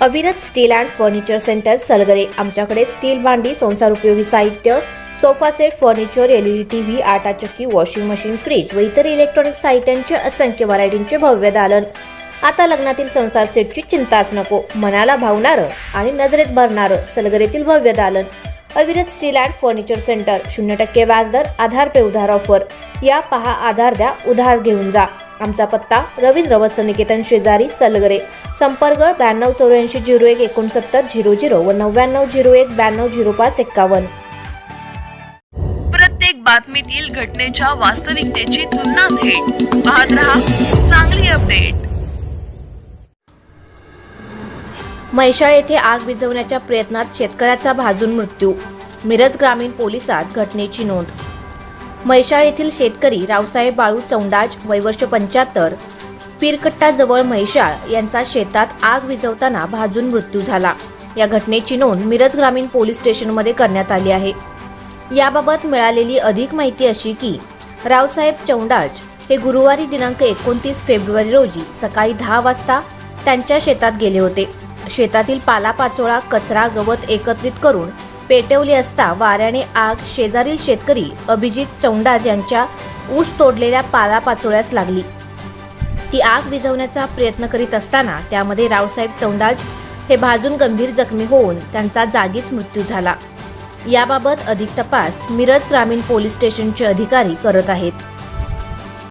अविरत steel and furniture centre Salgare. आमच्याकडे steel भांडी, संसार उपयोगी साहित्य, sofa set, furniture, LED TV, आटा चक्की, वॉशिंग मशीन, फ्रीज व इतर इलेक्ट्रॉनिक साहित्यांचे असंख्य व्हरायटींचे भव्य दालन। आता लग्नातील संसार सेटची चिंताच नको, मनाला भावणारं आणि नजरेत भरणारं सलगरेतील भव्य दालन। अविरत स्टील अँड फर्निचर सेंटर, 0% व्याजदर, आधार पे उधार ऑफर। या पहा, आधार द्या, उधार घेऊन जा। आमचा पत्ता रवींद्र वस्त्र निकेतन शेजारी सलगरे। संपर्क 9284016900 व 9901920551। प्रत्येक बातमीतील घटनेच्या वास्तविकतेची तुलना थेट पाहत रहा चांगली अपडेट। म्हैसाळ येथे आग विझवण्याच्या प्रयत्नात शेतकऱ्याचा भाजून मृत्यू। मिरज ग्रामीण पोलिसात घटनेची नोंद। म्हैसाळ येथील शेतकरी रावसाहेब बाळू चौंडाज, वय वर्ष 75, पीरकट्टाजवळ म्हैसाळ यांचा शेतात आग विझवताना भाजून मृत्यू झाला। या घटनेची नोंद मिरज ग्रामीण पोलीस स्टेशनमध्ये करण्यात आली आहे। याबाबत मिळालेली अधिक माहिती अशी की रावसाहेब चौंडाज हे गुरुवारी दिनांक 29 फेब्रुवारी रोजी सकाळी 10 वाजता त्यांच्या शेतात गेले होते। शेतातील पालापाचोळा, कचरा, गवत एकत्रित करून पेटवले असता वाऱ्याने आग शेजारील शेतकरी अभिजित चौंडाज यांच्या ऊस तोडलेल्या पालापाचोळ्यास लागली। ती आग विझवण्याचा प्रयत्न करीत असताना त्यामध्ये रावसाहेब चौंडाज हे भाजून गंभीर जखमी होऊन त्यांचा जागीच मृत्यू झाला। याबाबत अधिक तपास मिरज ग्रामीण पोलीस स्टेशनचे अधिकारी करत आहेत।